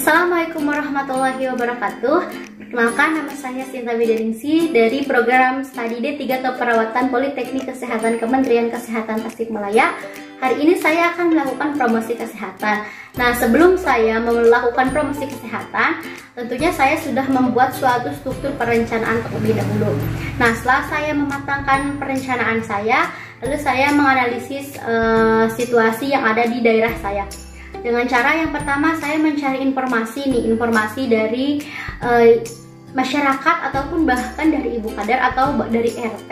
Assalamualaikum warahmatullahi wabarakatuh. Perkenalkan, nama saya Sinta Widiningsih dari program Studi D3 Keperawatan Politeknik Kesehatan Kementerian Kesehatan Tasikmalaya. Hari ini saya akan melakukan promosi kesehatan. Nah, sebelum saya melakukan promosi kesehatan, tentunya saya sudah membuat suatu struktur perencanaan terlebih dahulu. Nah, setelah saya mematangkan perencanaan saya, lalu saya menganalisis situasi yang ada di daerah saya. Dengan cara yang pertama, saya mencari informasi dari masyarakat ataupun bahkan dari ibu kadar atau dari RT.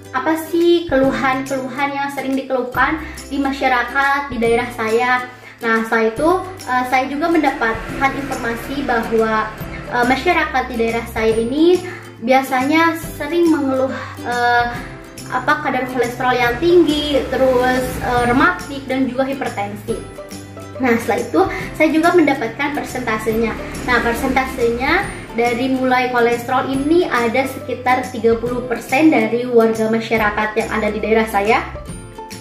Apa sih keluhan-keluhan yang sering dikeluhkan di masyarakat di daerah saya. Nah, setelah itu saya juga mendapatkan informasi bahwa masyarakat di daerah saya ini biasanya sering mengeluh kadar kolesterol yang tinggi, terus rematik dan juga hipertensi. Nah, setelah itu saya juga mendapatkan persentasenya. Nah, persentasenya dari mulai kolesterol ini ada sekitar 30% dari warga masyarakat yang ada di daerah saya.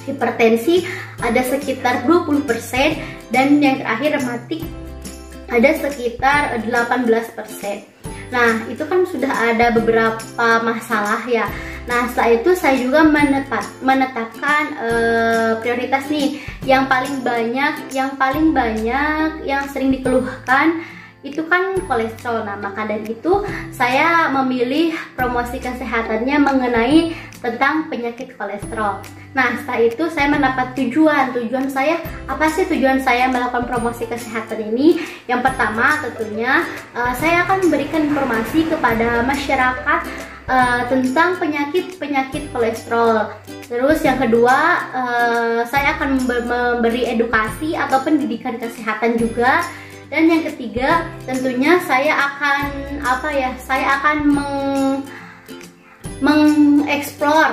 Hipertensi ada sekitar 20% dan yang terakhir rematik ada sekitar 18%. Nah, itu kan sudah ada beberapa masalah ya. Nah, setelah itu saya juga menetapkan prioritas nih. Yang paling banyak yang sering dikeluhkan itu kan kolesterol. Nah, maka dari itu saya memilih promosi kesehatannya mengenai tentang penyakit kolesterol. Nah, setelah itu saya mendapat tujuan saya, apa sih tujuan saya melakukan promosi kesehatan ini? Yang pertama tentunya saya akan memberikan informasi kepada masyarakat tentang penyakit kolesterol. Terus yang kedua, saya akan memberi edukasi atau pendidikan kesehatan juga. Dan yang ketiga, tentunya saya akan mengeksplor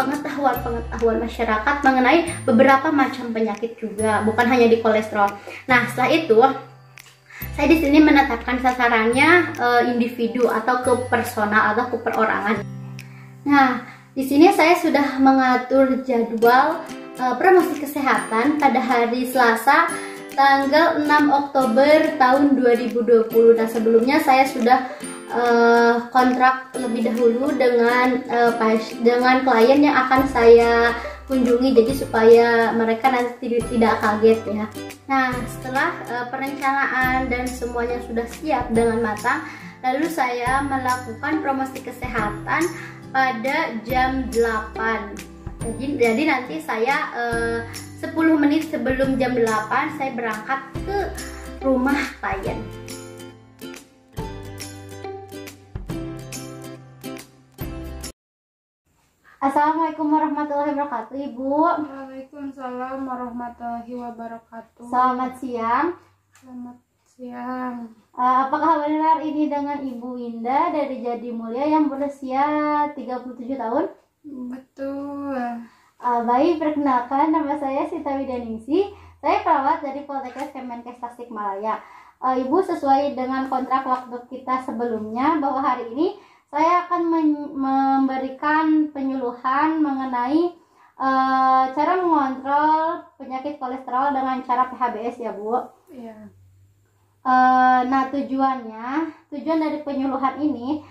pengetahuan masyarakat mengenai beberapa macam penyakit juga, bukan hanya di kolesterol. Nah, setelah itu saya di sini menetapkan sasarannya individu atau ke personal atau ke perorangan. Nah, di sini saya sudah mengatur jadwal promosi kesehatan pada hari Selasa tanggal 6 Oktober tahun 2020. Nah, sebelumnya saya sudah kontrak lebih dahulu dengan klien yang akan saya kunjungi, jadi supaya mereka nanti tidak kaget ya. Nah, setelah perencanaan dan semuanya sudah siap dengan matang, lalu saya melakukan promosi kesehatan pada jam 8. Jadi nanti saya 10 menit sebelum jam 8 saya berangkat ke rumah klien. Assalamualaikum warahmatullahi wabarakatuh, Ibu. Waalaikumsalam warahmatullahi wabarakatuh. Selamat siang. Selamat siang. Apakah benar ini dengan Ibu Winda dari Jatimulia yang berusia 37 tahun? Betul. Baik, perkenalkan, nama saya Sinta Widiningsih. Saya perawat dari Poltekkes Kemenkes Tasikmalaya. Ibu, sesuai dengan kontrak waktu kita sebelumnya, bahwa hari ini saya akan memberikan penyuluhan mengenai cara mengontrol penyakit kolesterol dengan cara PHBS ya, Bu. Iya. Nah, tujuan dari penyuluhan ini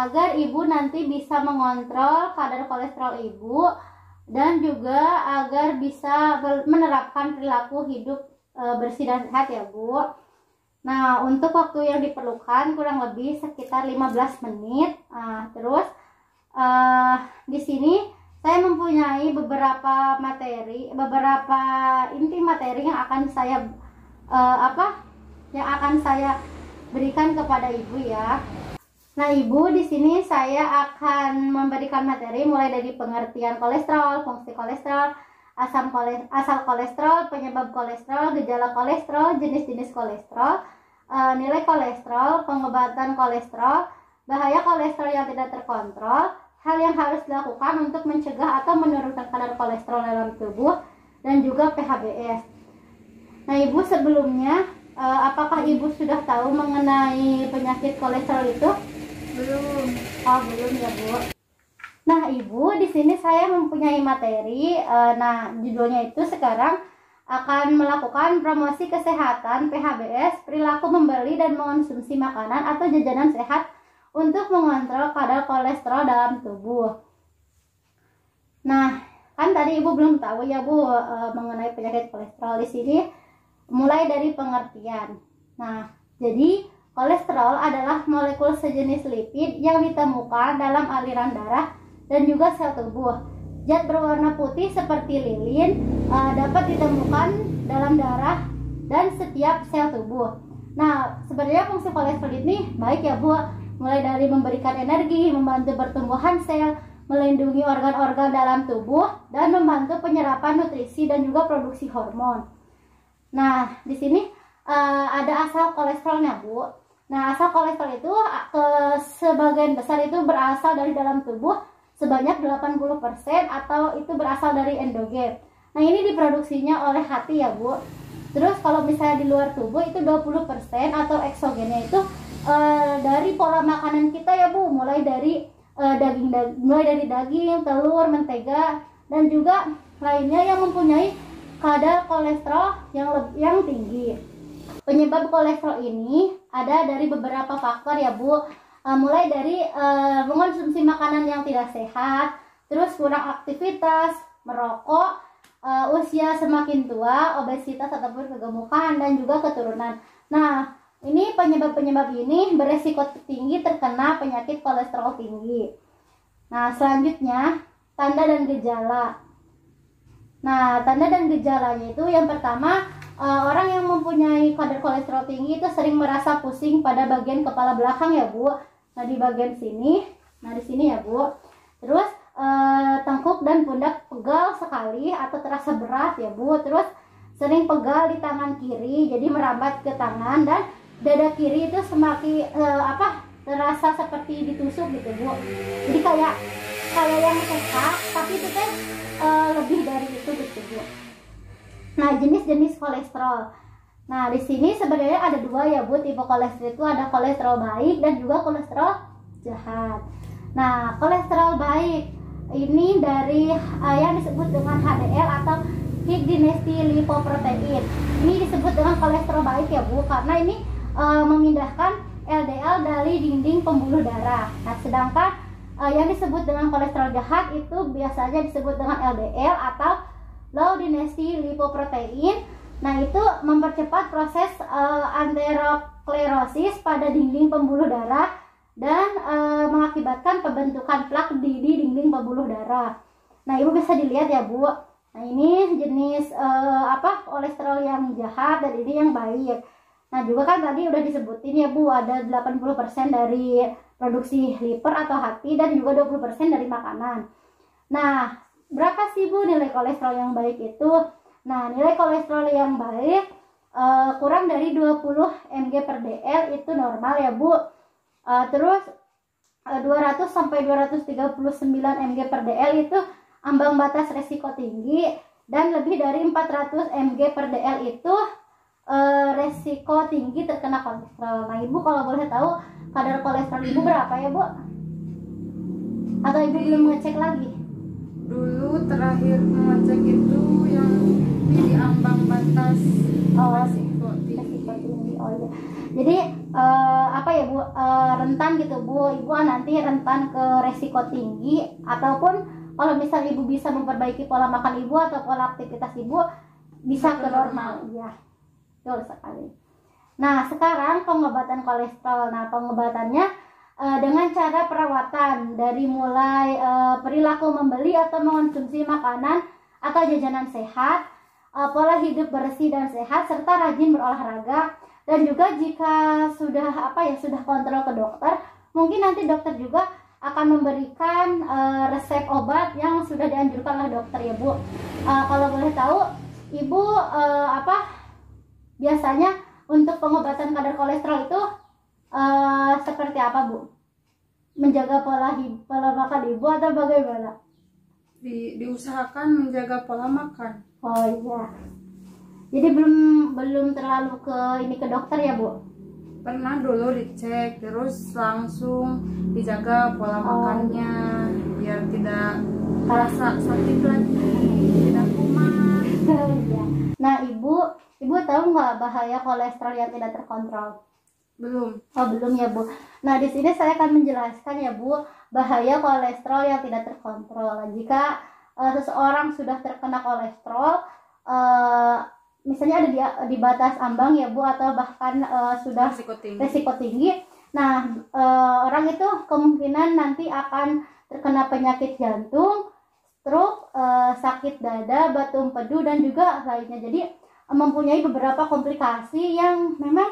agar Ibu nanti bisa mengontrol kadar kolesterol Ibu dan juga agar bisa menerapkan perilaku hidup bersih dan sehat ya, Bu. Nah, untuk waktu yang diperlukan kurang lebih sekitar 15 menit. Terus di sini saya mempunyai beberapa inti materi yang akan saya berikan kepada Ibu ya. Nah, Ibu, di sini saya akan memberikan materi mulai dari pengertian kolesterol, fungsi kolesterol, asal kolesterol, penyebab kolesterol, gejala kolesterol, jenis-jenis kolesterol, nilai kolesterol, pengobatan kolesterol, bahaya kolesterol yang tidak terkontrol, hal yang harus dilakukan untuk mencegah atau menurunkan kadar kolesterol dalam tubuh, dan juga PHBS. Nah, Ibu, sebelumnya apakah Ibu sudah tahu mengenai penyakit kolesterol itu? Belum. Oh, belum ya, Bu. Nah, Ibu, di sini saya mempunyai materi. Nah, judulnya itu sekarang akan melakukan promosi kesehatan PHBS, perilaku membeli dan mengonsumsi makanan atau jajanan sehat untuk mengontrol kadar kolesterol dalam tubuh. Nah, kan tadi Ibu belum tahu ya Bu mengenai penyakit kolesterol. Di sini mulai dari pengertian. Nah, jadi kolesterol adalah molekul sejenis lipid yang ditemukan dalam aliran darah dan juga sel tubuh. Zat berwarna putih seperti lilin dapat ditemukan dalam darah dan setiap sel tubuh. Nah, sebenarnya fungsi kolesterol ini baik ya Bu, mulai dari memberikan energi, membantu pertumbuhan sel, melindungi organ-organ dalam tubuh, dan membantu penyerapan nutrisi dan juga produksi hormon. Nah, di sini ada asal kolesterolnya Bu. Nah, asal kolesterol itu sebagian besar itu berasal dari dalam tubuh sebanyak 80% atau itu berasal dari endogen. Nah, ini diproduksinya oleh hati ya Bu. Terus kalau misalnya di luar tubuh itu 20% atau eksogennya itu dari pola makanan kita ya Bu, mulai dari daging, telur, mentega, dan juga lainnya yang mempunyai kadar kolesterol yang tinggi. Penyebab kolesterol ini ada dari beberapa faktor ya Bu. Mulai dari mengonsumsi makanan yang tidak sehat, terus kurang aktivitas, merokok, usia semakin tua, obesitas ataupun kegemukan, dan juga keturunan. Nah, ini penyebab-penyebab ini beresiko tinggi terkena penyakit kolesterol tinggi. Nah, selanjutnya tanda dan gejala. Nah, tanda dan gejalanya itu yang pertama, orang yang mempunyai kadar kolesterol tinggi itu sering merasa pusing pada bagian kepala belakang ya Bu. Nah, di bagian sini, nah di sini ya Bu. Terus tengkuk dan pundak pegal sekali atau terasa berat ya Bu. Terus sering pegal di tangan kiri, jadi merambat ke tangan, dan dada kiri itu semakin terasa seperti ditusuk gitu Bu. Jadi kayak yang sesak, tapi itu lebih dari itu gitu Bu. Nah, jenis-jenis kolesterol. Nah, di sini sebenarnya ada dua ya Bu, tipe kolesterol itu ada kolesterol baik dan juga kolesterol jahat. Nah, kolesterol baik ini dari yang disebut dengan HDL atau High Density Lipoprotein. Ini disebut dengan kolesterol baik ya Bu, karena ini memindahkan LDL dari dinding pembuluh darah. Nah, sedangkan yang disebut dengan kolesterol jahat itu biasanya disebut dengan LDL atau Low Density Lipoprotein. Nah, itu mempercepat proses aterosklerosis pada dinding pembuluh darah dan mengakibatkan pembentukan plak di dinding pembuluh darah. Nah, Ibu bisa dilihat ya Bu. Nah, ini jenis kolesterol yang jahat dan ini yang baik. Nah, juga kan tadi udah disebutin ya Bu, ada 80% dari produksi liver atau hati dan juga 20% dari makanan. Nah, berapa sih Bu nilai kolesterol yang baik itu? Nah, nilai kolesterol yang baik kurang dari 20 mg per dl itu normal ya Bu. Terus 200 sampai 239 mg per dl itu ambang batas resiko tinggi, dan lebih dari 400 mg per dl itu resiko tinggi terkena kolesterol. Nah, Ibu kalau boleh tahu kadar kolesterol Ibu berapa ya Bu? Atau Ibu belum ngecek lagi? Dulu terakhir mengecek itu yang di ambang batas resiko tinggi. Oh iya. Jadi ya Bu, rentan gitu Bu, Ibu nanti rentan ke resiko tinggi, ataupun kalau misalnya Ibu bisa memperbaiki pola makan Ibu atau pola aktivitas Ibu bisa ke normal. Iya, betul sekali. Nah, sekarang pengobatan kolesterol. Nah, pengobatannya dengan cara perawatan dari mulai perilaku membeli atau mengonsumsi makanan atau jajanan sehat, pola hidup bersih dan sehat, serta rajin berolahraga. Dan juga jika sudah kontrol ke dokter, mungkin nanti dokter juga akan memberikan resep obat yang sudah dianjurkan oleh dokter ya Bu. Kalau boleh tahu Ibu biasanya untuk pengobatan kadar kolesterol itu seperti apa Bu? Menjaga pola makan Ibu atau bagaimana? Diusahakan menjaga pola makan. Oh iya. Jadi belum terlalu ke dokter ya Bu? Pernah dulu dicek, terus langsung dijaga pola makannya biar tidak terasa sakit lagi, tidak kumat. Ya. Nah, ibu tahu nggak bahaya kolesterol yang tidak terkontrol? Belum. Oh, belum ya, Bu. Nah, di sini saya akan menjelaskan ya, Bu, bahaya kolesterol yang tidak terkontrol. Jika seseorang sudah terkena kolesterol, misalnya ada di batas ambang ya, Bu, atau bahkan sudah resiko tinggi. Nah, orang itu kemungkinan nanti akan terkena penyakit jantung, stroke, sakit dada, batu empedu, dan juga lainnya. Jadi mempunyai beberapa komplikasi yang memang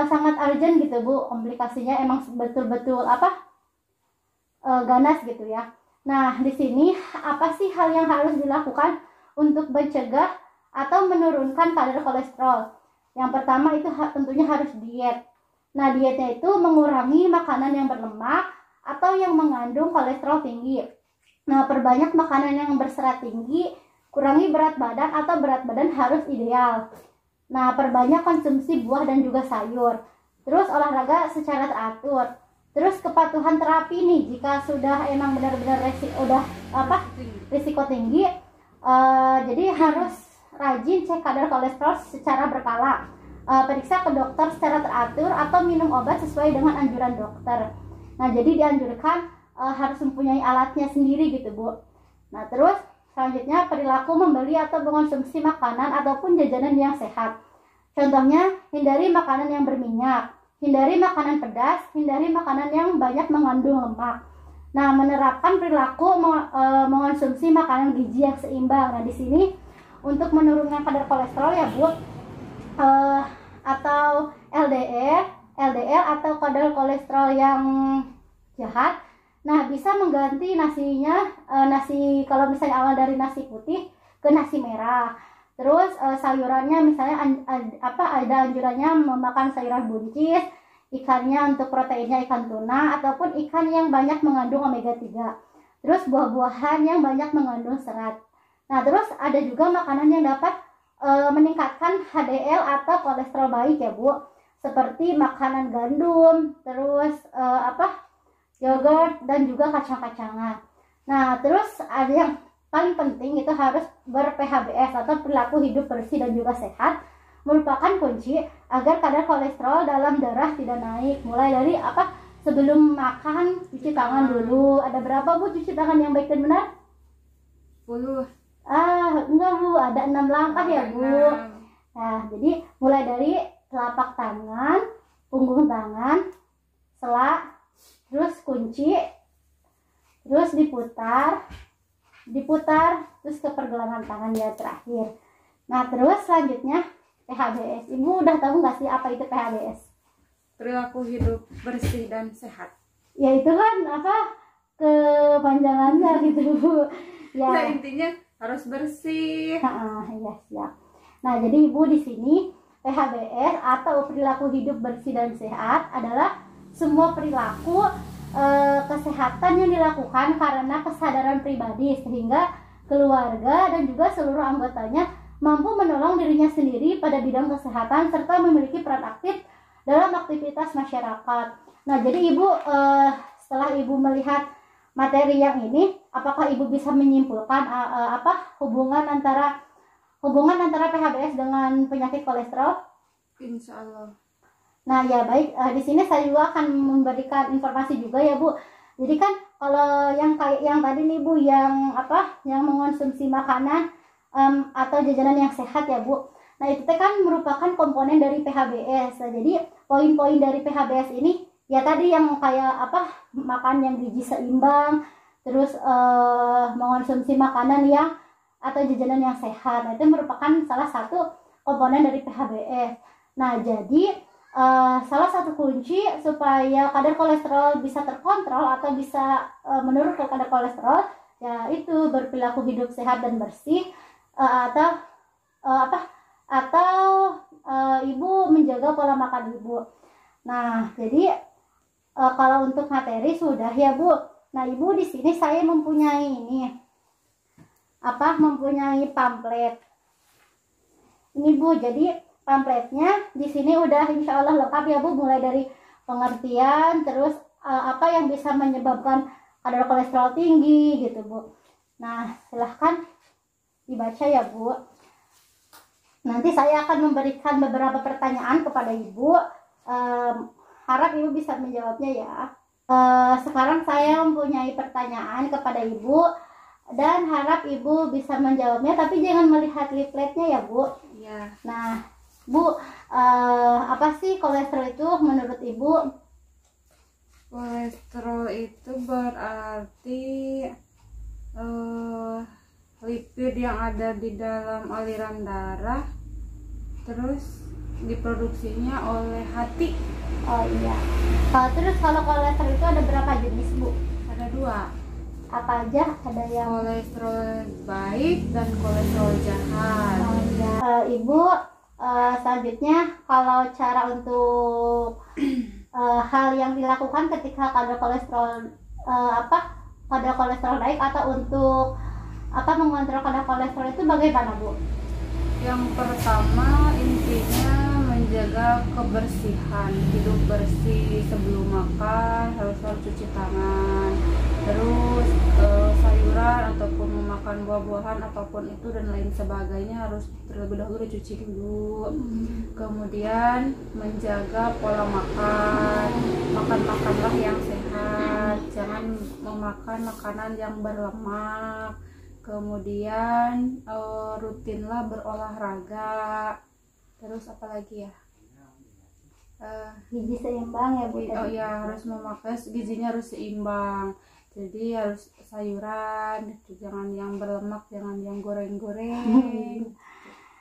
sangat urgent gitu, Bu. Komplikasinya emang betul-betul ganas gitu ya. Nah, di sini apa sih hal yang harus dilakukan untuk mencegah atau menurunkan kadar kolesterol? Yang pertama itu tentunya harus diet. Nah, dietnya itu mengurangi makanan yang berlemak atau yang mengandung kolesterol tinggi. Nah, perbanyak makanan yang berserat tinggi, kurangi berat badan atau berat badan harus ideal. Nah, perbanyak konsumsi buah dan juga sayur. Terus olahraga secara teratur. Terus kepatuhan terapi nih, jika sudah emang benar-benar risiko tinggi, jadi harus rajin cek kadar kolesterol secara berkala. Periksa ke dokter secara teratur atau minum obat sesuai dengan anjuran dokter. Nah, jadi dianjurkan harus mempunyai alatnya sendiri gitu, Bu. Nah, terus selanjutnya perilaku membeli atau mengonsumsi makanan ataupun jajanan yang sehat. Contohnya, hindari makanan yang berminyak, hindari makanan pedas, hindari makanan yang banyak mengandung lemak. Nah, menerapkan perilaku mengonsumsi makanan gizi yang seimbang. Nah, di sini untuk menurunkan kadar kolesterol ya, Bu, atau LDL atau kadar kolesterol yang jahat. Nah, bisa mengganti nasinya, nasi kalau misalnya awal dari nasi putih ke nasi merah. Terus sayurannya misalnya ada anjurannya memakan sayuran buncis, ikannya untuk proteinnya ikan tuna ataupun ikan yang banyak mengandung omega 3. Terus buah-buahan yang banyak mengandung serat. Nah, terus ada juga makanan yang dapat meningkatkan HDL atau kolesterol baik ya, Bu. Seperti makanan gandum, terus yogurt dan juga kacang-kacangan. Nah, terus ada yang paling penting itu harus ber-PHBS atau perilaku hidup bersih dan juga sehat, merupakan kunci agar kadar kolesterol dalam darah tidak naik. Mulai dari sebelum makan cuci tangan dulu. Ada berapa, Bu, cuci tangan yang baik dan benar? 10. Enggak, Bu, ada 6 langkah ya, Bu. Nah, jadi mulai dari telapak tangan, punggung tangan, selak, terus kunci, terus diputar, terus ke pergelangan tangan ya terakhir. Nah, terus selanjutnya PHBS. Ibu udah tahu nggak sih apa itu PHBS? Perilaku hidup bersih dan sehat. Ya itu kan kepanjangannya gitu, Bu. Ya. Nah, intinya harus bersih. Ya, siap. Nah, jadi Ibu di sini PHBS atau perilaku hidup bersih dan sehat adalah semua perilaku kesehatan yang dilakukan karena kesadaran pribadi sehingga keluarga dan juga seluruh anggotanya mampu menolong dirinya sendiri pada bidang kesehatan serta memiliki peran aktif dalam aktivitas masyarakat. Nah, jadi Ibu setelah Ibu melihat materi yang ini, apakah Ibu bisa menyimpulkan hubungan antara PHBS dengan penyakit kolesterol? Insya Allah. Nah, ya baik, di sini saya juga akan memberikan informasi juga ya, Bu. Jadi kan kalau yang kayak yang tadi nih, Bu, yang mengonsumsi makanan atau jajanan yang sehat ya, Bu. Nah, itu kan merupakan komponen dari PHBS. Nah, jadi poin-poin dari PHBS ini ya tadi yang kayak makan yang gizi seimbang, terus mengonsumsi makanan yang atau jajanan yang sehat. Nah, itu merupakan salah satu komponen dari PHBS. Nah, jadi salah satu kunci supaya kadar kolesterol bisa terkontrol atau bisa menurun ke kadar kolesterol yaitu berperilaku hidup sehat dan bersih atau Ibu menjaga pola makan Ibu. Nah, jadi kalau untuk materi sudah ya, Bu. Nah, Ibu di sini saya mempunyai mempunyai pamflet. Ini, Bu, jadi pamfletnya di sini udah insya Allah lengkap ya, Bu, mulai dari pengertian, terus apa yang bisa menyebabkan kadar kolesterol tinggi gitu, Bu. Nah, silahkan dibaca ya, Bu. Nanti saya akan memberikan beberapa pertanyaan kepada Ibu. Harap Ibu bisa menjawabnya ya. Sekarang saya mempunyai pertanyaan kepada Ibu dan harap Ibu bisa menjawabnya, tapi jangan melihat leafletnya ya Bu. Ya. Nah Bu, apa sih kolesterol itu menurut Ibu? Kolesterol itu berarti lipid yang ada di dalam aliran darah, terus diproduksinya oleh hati. Oh iya. Terus kalau kolesterol itu ada berapa jenis Bu? Ada 2. Apa aja? Ada yang Kolesterol baik dan kolesterol jahat. oh, iya. Ibu, selanjutnya kalau cara untuk hal yang dilakukan ketika kadar kolesterol kadar kolesterol naik atau untuk mengontrol kadar kolesterol itu bagaimana Bu? Yang pertama intinya menjaga kebersihan, hidup bersih, sebelum makan harus selalu cuci tangan, terus sayuran ataupun memakan buah-buahan apapun itu dan lain sebagainya harus terlebih dahulu dicuci dulu. Kemudian menjaga pola makan, makanlah yang sehat, jangan memakan makanan yang berlemak. Kemudian rutinlah berolahraga. Terus apa lagi ya? Gizi seimbang ya Bu. Oh ya, harus memakai gizinya harus seimbang. Jadi harus sayuran, jangan yang berlemak, jangan yang goreng-goreng.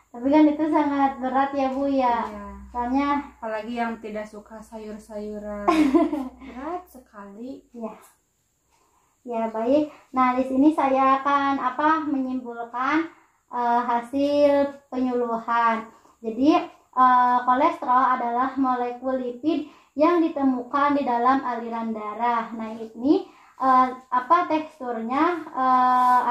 Tapi kan itu sangat berat ya Bu ya. Iya. Soalnya Apalagi yang tidak suka sayur-sayuran. Berat sekali. ya. Ya baik. Nah di sini saya akan menyimpulkan hasil penyuluhan. Jadi kolesterol adalah molekul lipid yang ditemukan di dalam aliran darah. Nah ini teksturnya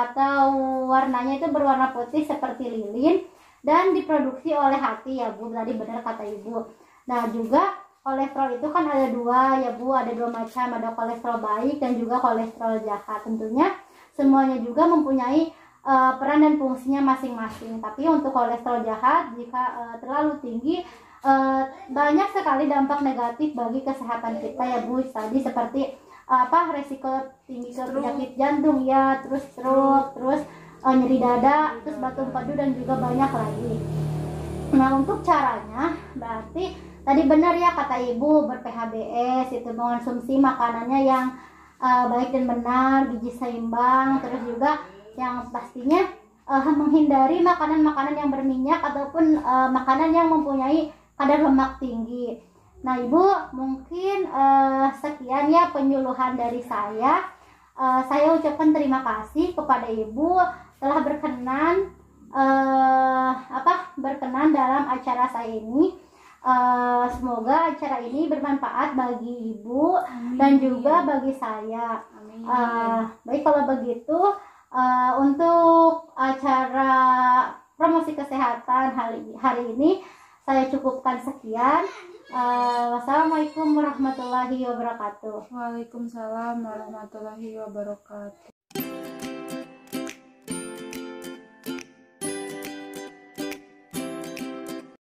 atau warnanya itu berwarna putih seperti lilin dan diproduksi oleh hati ya Bu. Tadi benar kata Ibu. Nah juga kolesterol itu kan ada 2 ya Bu, ada 2 macam, ada kolesterol baik dan juga kolesterol jahat. Tentunya semuanya juga mempunyai peran dan fungsinya masing-masing. Tapi untuk kolesterol jahat jika terlalu tinggi banyak sekali dampak negatif bagi kesehatan kita ya Bu. Tadi seperti resiko tinggi ke penyakit jantung ya, terus stroke, terus nyeri dada, terus batu empedu dan juga banyak lagi. Nah untuk caranya berarti tadi benar ya kata Ibu, ber-PHBS itu mengonsumsi makanannya yang baik dan benar, gizi seimbang, terus juga yang pastinya menghindari makanan-makanan yang berminyak ataupun makanan yang mempunyai kadar lemak tinggi. Nah Ibu, mungkin sekian ya penyuluhan dari saya. Saya ucapkan terima kasih kepada Ibu telah berkenan dalam acara saya ini. Semoga acara ini bermanfaat bagi Ibu. Amin. Dan juga bagi saya. Amin. Baik kalau begitu untuk acara promosi kesehatan hari ini saya cukupkan sekian. Wassalamualaikum warahmatullahi wabarakatuh. Waalaikumsalam warahmatullahi wabarakatuh.